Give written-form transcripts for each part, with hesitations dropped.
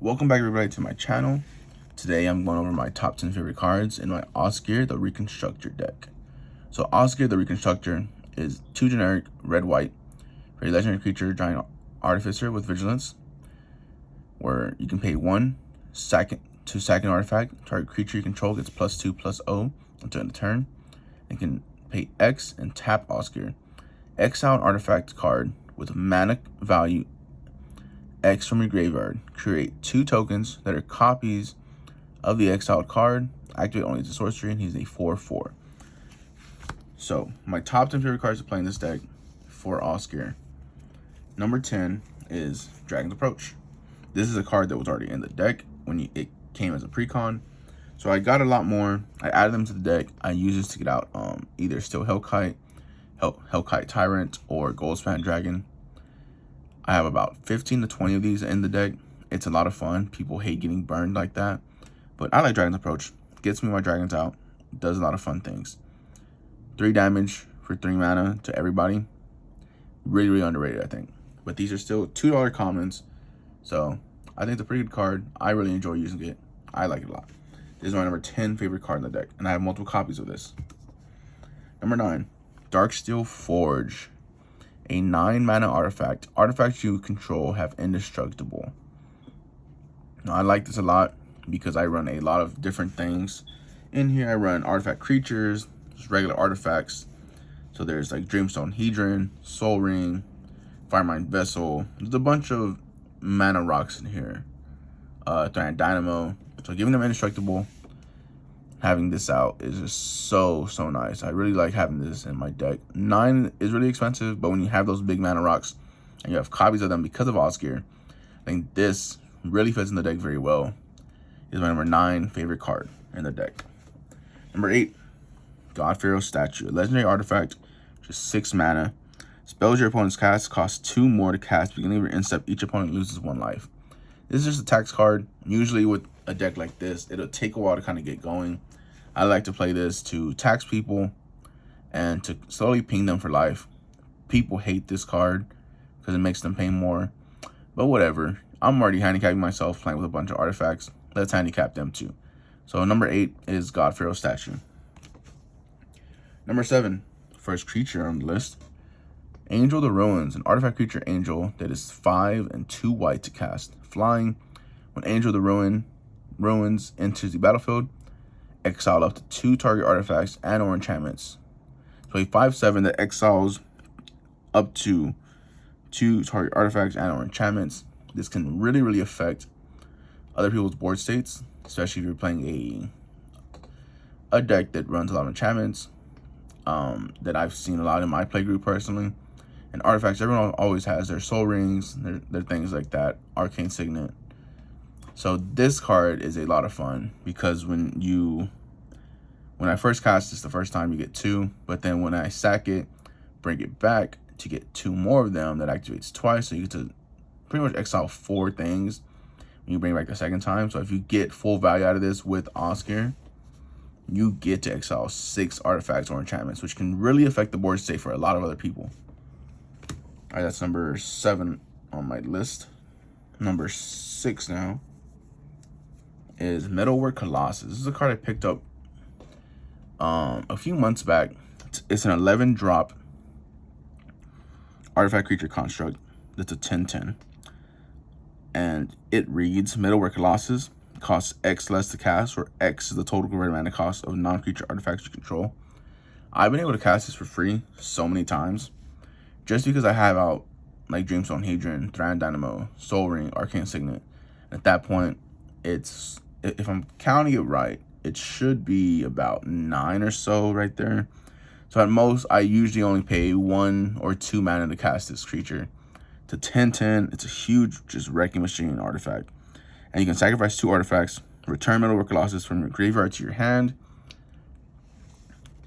Welcome back everybody to my channel. Today I'm going over my top 10 favorite cards in my Osgir the Reconstructor deck. So Osgir the Reconstructor is 2 generic red-white for a legendary creature, giant artificer with vigilance, where you can pay 1 second to sack an artifact. Target creature you control gets +2/+0 until end of turn. And can pay X and tap Osgir. Exile an artifact card with mana value X from your graveyard. Create 2 tokens that are copies of the exiled card. Activate only as a sorcery, and he's a 4/4. So, my top 10 favorite cards to play in this deck for Osgir. Number 10 is Dragon's Approach. This is a card that was already in the deck when it came as a precon. So I got a lot more. I added them to the deck. I use this to get out either Steel Hellkite, Hellkite Tyrant, or Goldspan Dragon. I have about 15 to 20 of these in the deck. It's a lot of fun. People hate getting burned like that. But I like Dragon's Approach. Gets me my dragons out. Does a lot of fun things. 3 damage for 3 mana to everybody. Really, really underrated, I think. But these are still $2 commons. So I think it's a pretty good card. I really enjoy using it. I like it a lot. This is my number 10 favorite card in the deck. And I have multiple copies of this. Number 9, Darksteel Forge. A 9 mana artifact. Artifacts you control have indestructible. Now, I like this a lot because I run a lot of different things. In here, I run artifact creatures, just regular artifacts. So there's like Dreamstone Hedron, Soul Ring, Firemind Vessel. There's a bunch of mana rocks in here. Thran Dynamo. So giving them indestructible, having this out is just so nice. I really like having this in my deck. 9 is really expensive, but when you have those big mana rocks and you have copies of them because of Osgir, I think this really fits in the deck very well. Is my number 9 favorite card in the deck. Number 8, God Pharaoh's Statue. A legendary artifact, just 6 mana. Spells your opponent's cast cost 2 more to cast. Beginning of your end step, each opponent loses 1 life. This is just a tax card. Usually with a deck like this, it'll take a while to kind of get going. I like to play this to tax people and to slowly ping them for life. People hate this card because it makes them pay more. But whatever. I'm already handicapping myself playing with a bunch of artifacts. Let's handicap them too. So number 8 is God Pharaoh's Statue. Number 7, first creature on the list. Angel of the Ruins. An artifact creature angel that is 5 and 2 white to cast. Flying. When Angel of the Ruins enters the battlefield, exile up to 2 target artifacts and or enchantments. So a 5/7 that exiles up to 2 target artifacts and or enchantments. This can really affect other people's board states, especially if you're playing a deck that runs a lot of enchantments, that I've seen a lot in my play group personally. And artifacts, everyone always has their soul rings, their things like that, arcane signet. So this card is a lot of fun because when I first cast this the first time, you get 2, but then when I sack it, bring it back to get 2 more of them, that activates twice. So you get to pretty much exile 4 things when you bring it back the second time. So if you get full value out of this with Osgir, you get to exile 6 artifacts or enchantments, which can really affect the board state for a lot of other people. All right, that's number 7 on my list. Number 6 now is Metalwork Colossus. This is a card I picked up a few months back. It's an 11-drop artifact creature construct. That's a 10/10. And it reads, Metalwork Colossus costs X less to cast, or X is the total converted mana cost of non-creature artifacts you control. I've been able to cast this for free so many times, just because I have out like Dreamstone Hedron, Thran Dynamo, Soul Ring, Arcane Signet. At that point, it's, if I'm counting it right, it should be about 9 or so right there. So at most, I usually only pay 1 or 2 mana to cast this creature. To 10/10, it's a huge just wrecking machine artifact. And you can sacrifice 2 artifacts, return Metalwork Colossus from your graveyard to your hand.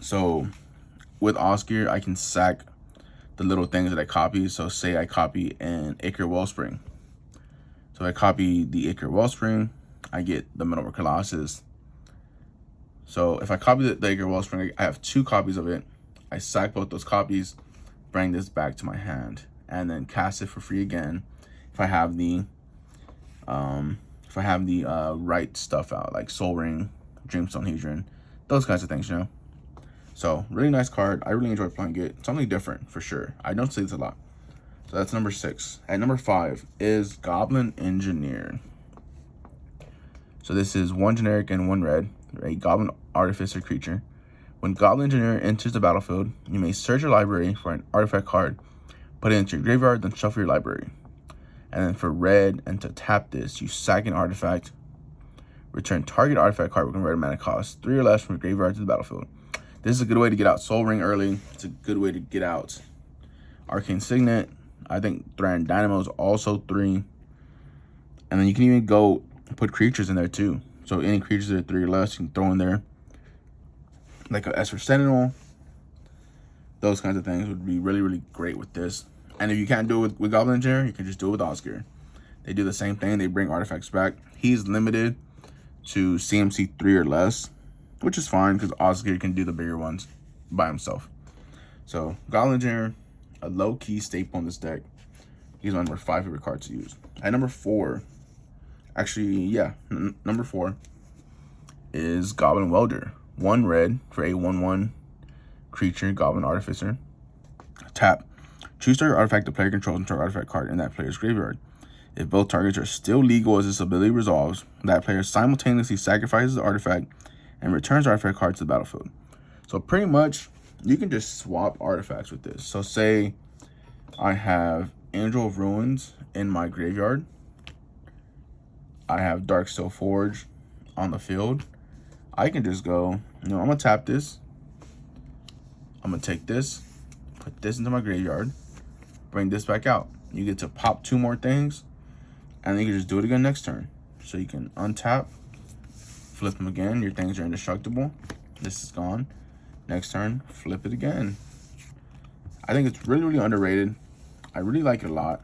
So with Osgir, I can sack the little things that I copy. So say I copy an Acre Wellspring. So I copy the Acre Wellspring, I get the Metalwork Colossus. So if I copy the Acre Wellspring, I have 2 copies of it. I sack both those copies, bring this back to my hand, and then cast it for free again if I have the if I have the right stuff out, like Soul Ring, Dreamstone Hedron, those kinds of things, you know. So really nice card. I really enjoy playing it. Something different for sure. I don't see this a lot. So that's number 6. At number 5 is Goblin Engineer. So this is 1 generic and 1 red, a Goblin Artificer creature. When Goblin Engineer enters the battlefield, you may search your library for an artifact card, put it into your graveyard, then shuffle your library. And then for red, and to tap this, you sack an artifact, return target artifact card with converted mana cost 3 or less from your graveyard to the battlefield. This is a good way to get out Soul Ring early. It's a good way to get out Arcane Signet. I think Thran Dynamo is also 3. And then you can even go put creatures in there too. So any creatures that are 3 or less, you can throw in there. Like a Esper Sentinel. Those kinds of things would be really, really great with this. And if you can't do it with Goblin Engineer, you can just do it with Osgir. They do the same thing. They bring artifacts back. He's limited to CMC 3 or less, which is fine because Osgir can do the bigger ones by himself. So Goblin Engineer, a low-key staple in this deck. He's my number 5 favorite card to use. At number 4, actually, yeah, number 4 is Goblin Welder. 1 red for a 1/1 creature, Goblin Artificer. Tap. Choose target artifact the player controls and target artifact card in that player's graveyard. If both targets are still legal as this ability resolves, that player simultaneously sacrifices the artifact and returns the artifact card to the battlefield. So pretty much, you can just swap artifacts with this. So say I have Angel of Ruins in my graveyard. I have Darksteel Forge on the field. I can just go, I'm going to tap this. I'm going to take this, put this into my graveyard, bring this back out. You get to pop 2 more things, and then you can just do it again next turn. So you can untap, flip them again. Your things are indestructible. This is gone. Next turn, flip it again. I think it's really, really underrated. I really like it a lot.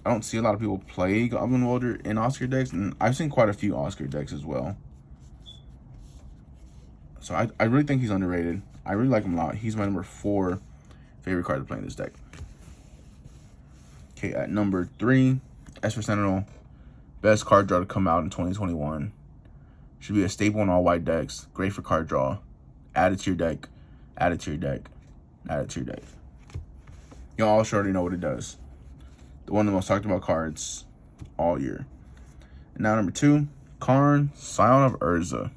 I don't see a lot of people play Goblin Welder in Osgir decks, and I've seen quite a few Osgir decks as well. So I really think he's underrated. I really like him a lot. He's my number 4 favorite card to play in this deck. Okay, at number 3, Esper Sentinel. Best card draw to come out in 2021. Should be a staple in all white decks. Great for card draw. Add it to your deck. Add it to your deck. Add it to your deck. You all should already know what it does. One of the most talked about cards all year. And now number 2, Karn, Scion of Urza.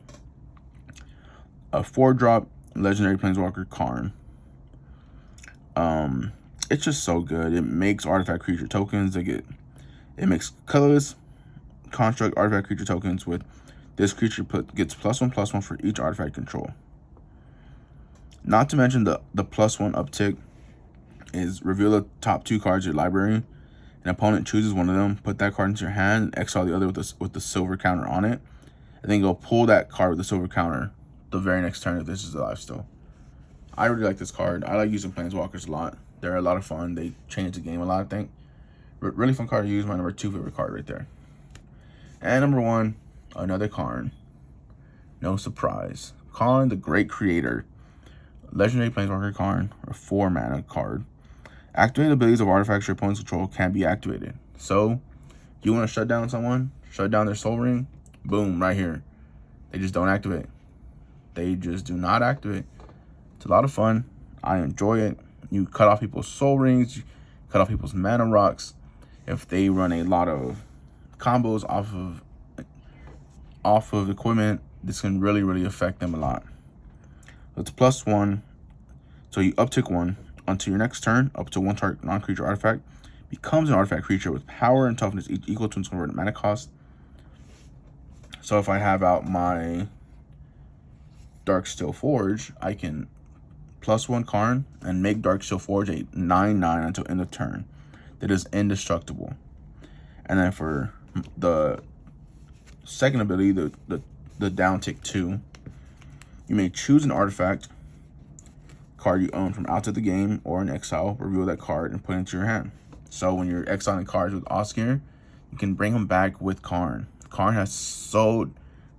A 4-drop legendary planeswalker Karn. It's just so good. It makes artifact creature tokens. It makes colorless construct artifact creature tokens with this creature gets +1/+1 for each artifact control. Not to mention the +1 uptick is reveal the top 2 cards of your library. An opponent chooses one of them, put that card into your hand, and exile the other with the silver counter on it, and then go pull that card with the silver counter the very next turn if this is alive still. I really like this card. I like using planeswalkers a lot. They're a lot of fun. They change the game a lot, I think. Really fun card to use. My number 2 favorite card right there. And number 1, another Karn. No surprise. Karn, the Great Creator. Legendary planeswalker Karn, a 4-mana card. Activated abilities of artifacts your opponent's control can be activated. So, you want to shut down someone, shut down their Soul Ring, boom, right here. They just don't activate. They just do not activate. It's a lot of fun. I enjoy it. You cut off people's Soul Rings, you cut off people's mana rocks. If they run a lot of combos off of equipment, this can really, really affect them a lot. It's +1. So you uptick 1 until your next turn, up to 1 target non-creature artifact becomes an artifact creature with power and toughness equal to its converted mana cost. So if I have out my Darksteel Forge, I can +1 Karn and make Darksteel Forge a 9/9 until end of turn. That is indestructible. And then for the second ability, the down tick 2, you may choose an artifact card you own from outside the game or in exile, reveal that card and put it into your hand. So when you're exiling cards with Osgir, you can bring them back with Karn. Karn has so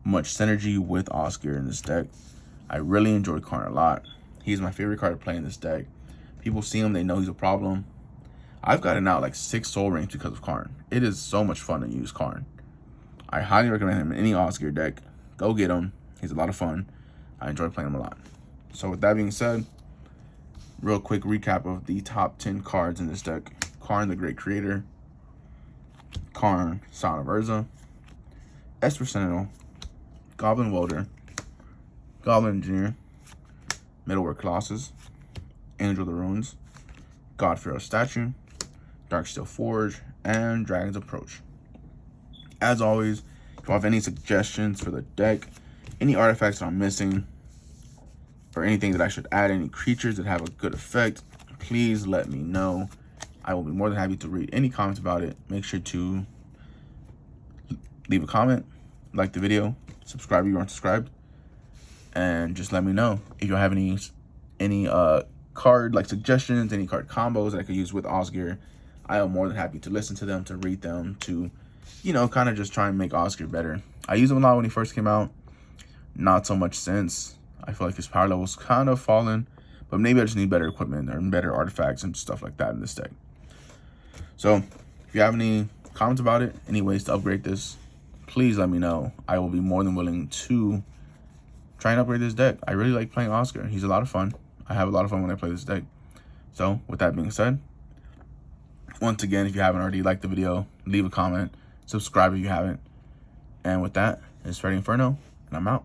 much synergy with Osgir in this deck. I really enjoy Karn a lot. He's my favorite card to play in this deck. People see him, they know he's a problem. I've gotten out like 6 Soul Rings because of Karn. It is so much fun to use Karn. I highly recommend him in any Osgir deck. Go get him. He's a lot of fun. I enjoy playing him a lot. So with that being said, real quick recap of the top 10 cards in this deck. Karn, the Great Creator. Karn, Son of Urza. Esper Sentinel. Goblin Welder. Goblin Engineer. Metalwork Colossus. Angel of the Ruins. God Pharaoh Statue. Darksteel Forge. And Dragon's Approach. As always, if you have any suggestions for the deck, any artifacts that I'm missing, or anything that I should add, any creatures that have a good effect, please let me know. I will be more than happy to read any comments about it. Make sure to leave a comment, like the video, subscribe if you aren't subscribed, and just let me know if you have any card like suggestions, any card combos that I could use with Osgir. I am more than happy to listen to them, to read them, to, you know, kind of just try and make Osgir better. I used him a lot when he first came out, not so much since. I feel like his power level's kind of fallen, but maybe I just need better equipment or better artifacts and stuff like that in this deck. So if you have any comments about it, any ways to upgrade this, please let me know. I will be more than willing to try and upgrade this deck. I really like playing Osgir. He's a lot of fun. I have a lot of fun when I play this deck. So with that being said, once again, if you haven't already, liked the video, leave a comment, subscribe if you haven't. And with that, it's Freddy Inferno, and I'm out.